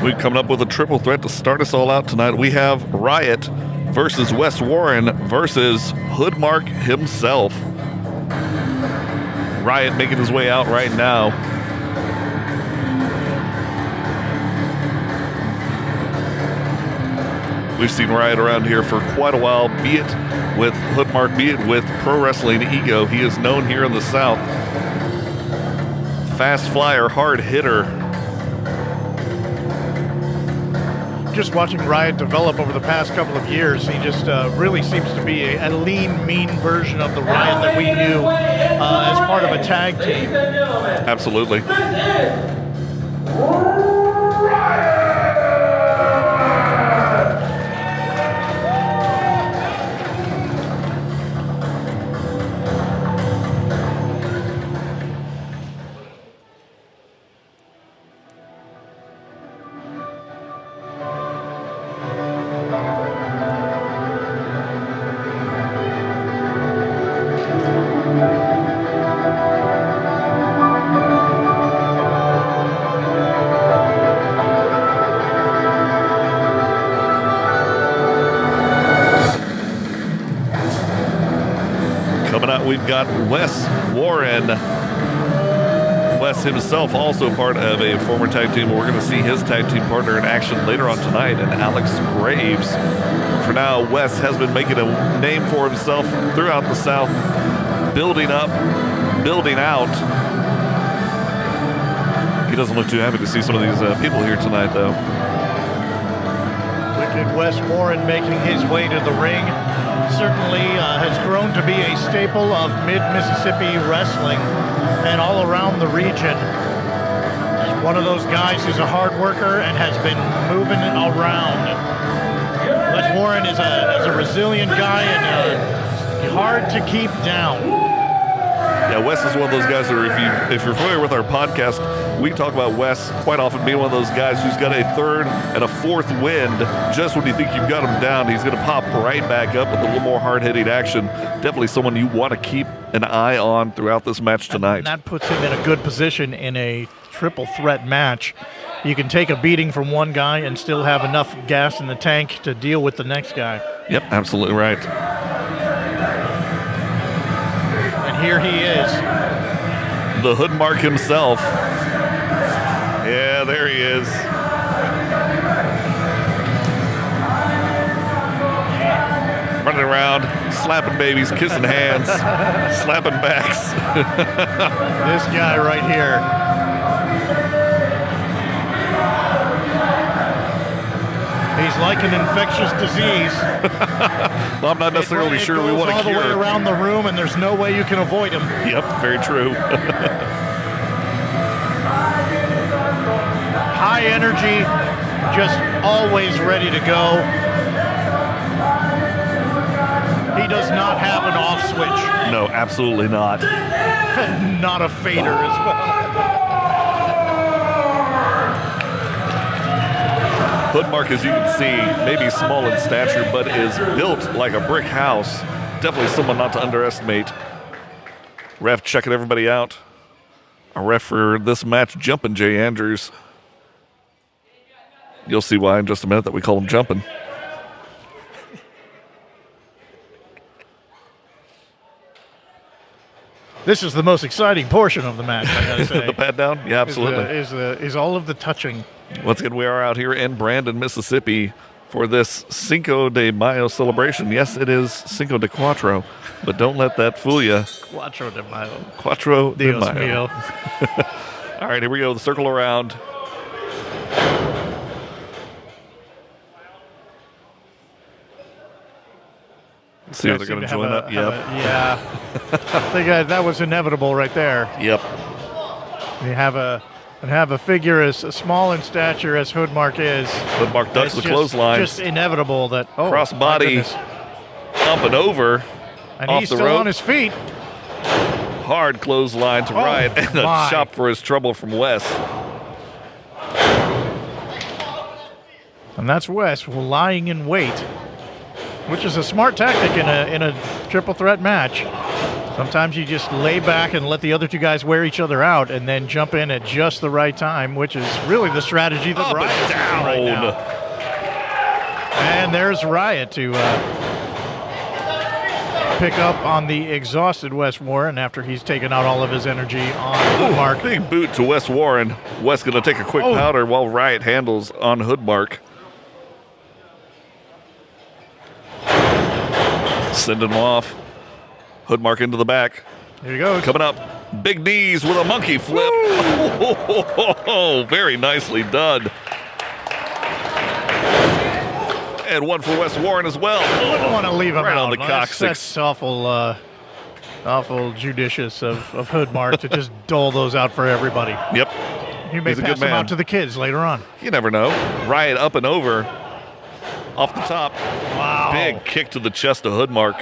We're coming up with a triple threat to start us all out tonight. We have RIOT versus Wes Warren versus Hoodmark himself. RIOT making his way out right now. We've seen RIOT around here for quite a while, be it with Hoodmark, be it with Pro Wrestling Ego. He is known here in the South. Fast flyer, hard hitter. Just watching RIOT develop over the past couple of years, he just really seems to be a lean, mean version of the RIOT that we knew as part of a tag team. Absolutely. We've got Wes Warren. Wes himself also part of a former tag team. We're going to see his tag team partner in action later on tonight, and Alex Graves. For now, Wes has been making a name for himself throughout the South, building up, building out. He doesn't look too happy to see some of these people here tonight, though. Wicked Wes Warren making his way to the ring. Certainly has grown to be a staple of mid-Mississippi wrestling and all around the region. He's one of those guys who's a hard worker and has been moving around. Wes Warren is a resilient guy and hard to keep down. Yeah, Wes is one of those guys that if you're familiar with our podcast, we talk about Wes quite often being one of those guys who's got a third and a fourth wind. Just when you think you've got him down, he's going to pop right back up with a little more hard-hitting action. Definitely someone you want to keep an eye on throughout this match tonight. And that puts him in a good position in a triple threat match. You can take a beating from one guy and still have enough gas in the tank to deal with the next guy. Yep, absolutely right. And here he is. The Hoodmark himself. Yeah, there he is. Running around, slapping babies, kissing hands, slapping backs. This guy right here. He's like an infectious disease. Well, I'm not necessarily sure we want to cure. All the way around the room, and there's no way you can avoid him. Yep, very true. High energy, just always ready to go. He does not have an off switch. No, absolutely not. Not a fader as well. Hoodmark, as you can see, maybe small in stature, but is built like a brick house. Definitely someone not to underestimate. Ref checking everybody out. Our ref for this match, Jumpin' Jay Andrews. You'll see why in just a minute that we call him Jumpin'. This is the most exciting portion of the match, I gotta say. The pat down? Yeah, absolutely. Is all of the touching. Once again, we are out here in Brandon, Mississippi for this Cinco de Mayo celebration. Yes, it is Cinco de Cuatro, but don't let that fool you. Cuatro de Mayo. Cuatro de Dios Mayo. mío. All right, here we go. The circle around. Let's see if they're going to join up. Yep. Yeah. I think that was inevitable right there. Yep. You have a figure as small in stature as Hoodmark is. Hoodmark ducks the clothesline. Just inevitable that cross body up and over. And off he's the still rope. on his feet. Hard clothesline to RIOT and a chop for his trouble from Wes. And that's Wes lying in wait, which is a smart tactic in a triple threat match. Sometimes you just lay back and let the other two guys wear each other out and then jump in at just the right time, which is really the strategy that Up Riot's and using down. right now. And there's Riot to pick up on the exhausted Wes Warren after he's taken out all of his energy on Hoodmark. Big boot to Wes Warren. Wes going to take a quick powder while Riot handles on Hoodmark. Sending him off. Hoodmark into the back. Here he goes. Coming up. Big knees with a monkey flip. Oh, very nicely done. And one for Wes Warren as well. Wouldn't want to leave him right out. on the coccyx. That's awful judicious of Hoodmark to just dole those out for everybody. Yep. You may He's a pass good them man. out to the kids later on. You never know. Riot up and over. Off the top. Wow. Big kick to the chest of Hoodmark.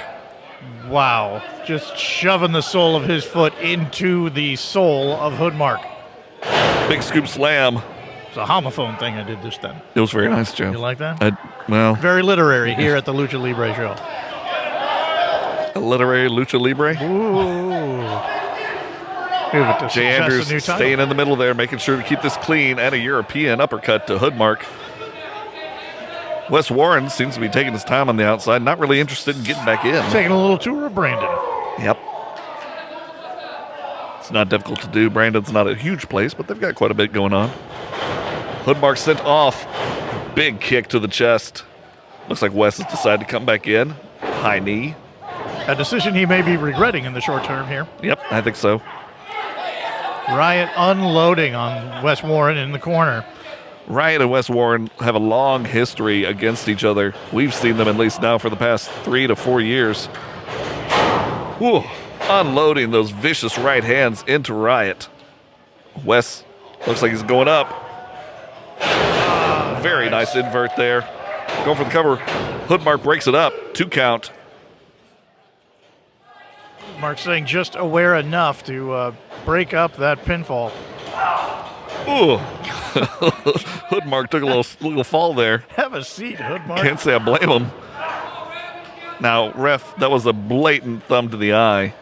Wow. Just shoving the sole of his foot into the sole of Hoodmark. Big scoop slam. It's a homophone thing I did this time. It was very nice, Joe. You like that? Well, Very literary here at the Lucha Libre show. a literary Lucha Libre. Ooh. Give it to Jay success, Andrews a new title. staying in the middle there, making sure to keep this clean, and a European uppercut to Hoodmark. Wes Warren seems to be taking his time on the outside, not really interested in getting back in. Taking a little tour of Brandon. Yep. It's not difficult to do. Brandon's not a huge place, but they've got quite a bit going on. Hoodmark sent off. Big kick to the chest. Looks like Wes has decided to come back in. High knee. A decision he may be regretting in the short term here. Yep, I think so. Riot unloading on Wes Warren in the corner. Riot and Wes Warren have a long history against each other. We've seen them at least now for the past 3 to 4 years. Whew. Unloading those vicious right hands into Riot. Wes looks like he's going up. Very nice invert there. Going for the cover. Hoodmark breaks it up. 2 count. Mark saying just aware enough to break up that pinfall. Ooh. Hoodmark took a little fall there. Have a seat, Hoodmark. Can't say I blame him. Now, ref, that was a blatant thumb to the eye.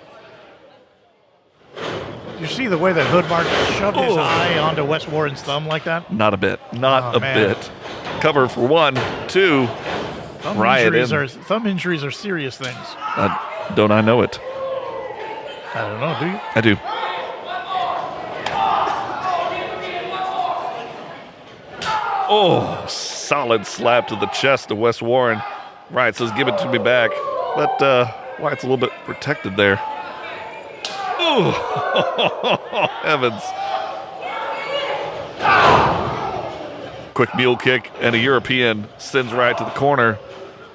You see the way that Hoodmark shoved his eye onto Wes Warren's thumb like that? Not a bit. Not a man. bit. Cover for 1, 2. Riot in. Thumb injuries are serious things. Don't I know it? I don't know, do you? I do. Oh, solid slap to the chest of Wes Warren. Riot says, give it to me back. But Wyatt's a little bit protected there. Ooh, heavens. Quick mule kick and a European sends Riot to the corner.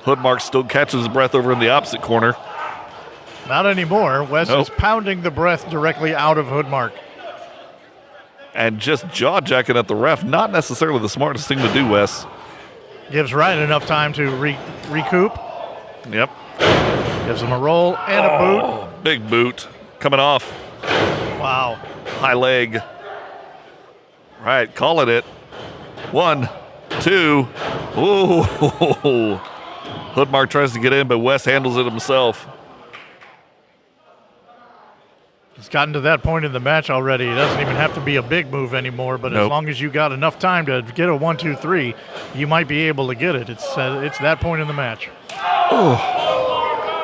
Hoodmark still catches his breath over in the opposite corner. Not anymore. Wes Nope. is pounding the breath directly out of Hoodmark. And just jaw-jacking at the ref. Not necessarily the smartest thing to do, Wes. Gives Riot enough time to recoup. Yep. Gives him a roll and a boot. Big boot coming off. Wow. High leg. Right, calling it. 1, 2. Ooh. Hoodmark tries to get in, but Wes handles it himself. He's gotten to that point in the match already. It doesn't even have to be a big move anymore, but as Nope. long as you got enough time to get a 1, 2, 3, you might be able to get it. It's that point in the match.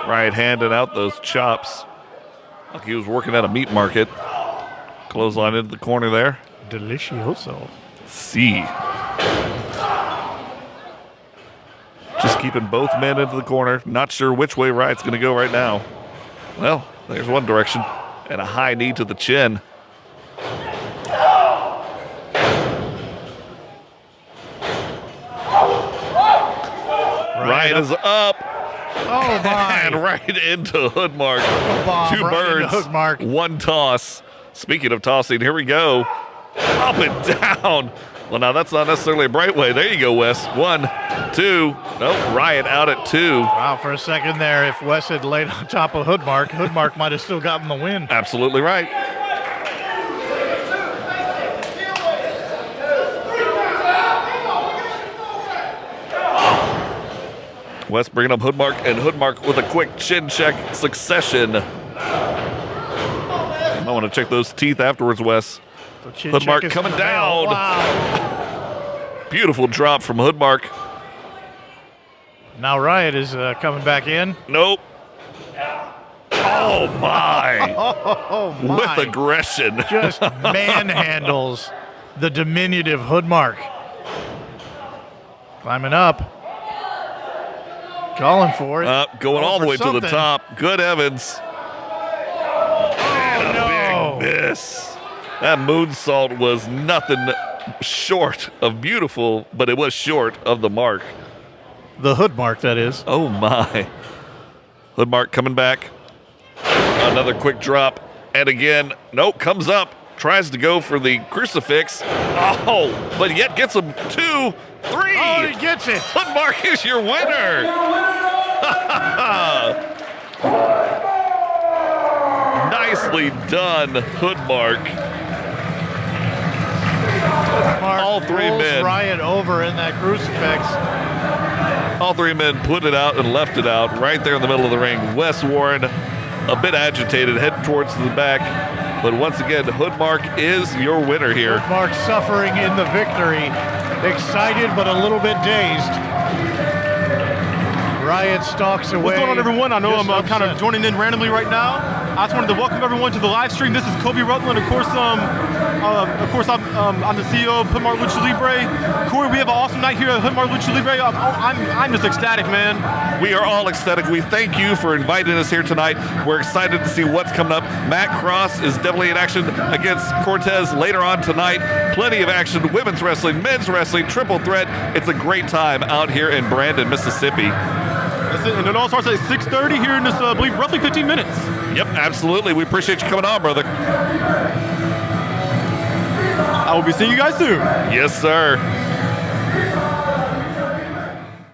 Right, handing out those chops like he was working at a meat market. Clothesline into the corner there. Delicioso. See. Just keeping both men into the corner. Not sure which way Riot's going to go right now. Well, there's one direction. And a high knee to the chin. Riot is up. Oh, my. And right into Hoodmark. Bomb 2 right birds, into Hoodmark. 1 toss. Speaking of tossing, here we go. Up and down. Well, now that's not necessarily a bright way. There you go, Wes. 1, 2. Nope, Riot out at 2. Wow, for a second there, if Wes had laid on top of Hoodmark might have still gotten the win. Absolutely right. Wes bringing up Hoodmark, and Hoodmark with a quick chin check succession. want to check those teeth afterwards, Wes. So chin Hoodmark check is coming in the mail. down. Wow. Beautiful drop from Hoodmark. Now Riot is coming back in. Nope. Oh, my. Oh, my. With aggression. Just manhandles the diminutive Hoodmark. Climbing up. Calling for it. Going all the way to the something. top. Good Evans. And a big miss. That moonsault was nothing short of beautiful, but it was short of the mark. The Hoodmark, that is. Oh, my. Hoodmark coming back. Another quick drop. And again, nope, comes up. Tries to go for the crucifix. Oh, but yet gets him 2, 3. Oh, he gets it. Hoodmark is your winner. Nicely done, Hoodmark. All three rolls men. Riot over in that crucifix. All three men put it out and left it out right there in the middle of the ring. Wes Warren, a bit agitated, heading towards the back. But once again, Hoodmark is your winner here. Hoodmark suffering in the victory. Excited but a little bit dazed. Riot stalks away. What's going on, everyone? I know Just I'm kind of upset. joining in randomly right now. I just wanted to welcome everyone to the live stream. This is Kobe Rutland. Of course, I'm the CEO of Hoodmark Lucha Libre. Corey, we have an awesome night here at Hoodmark Lucha Libre. I'm just ecstatic, man. We are all ecstatic. We thank you for inviting us here tonight. We're excited to see what's coming up. Matt Cross is definitely in action against Cortez later on tonight. Plenty of action. Women's wrestling, men's wrestling, triple threat. It's a great time out here in Brandon, Mississippi. That's it. And it all starts at 6:30 here in this, I believe, roughly 15 minutes. Yep, absolutely. We appreciate you coming on, brother. I will be seeing you guys soon. Yes, sir.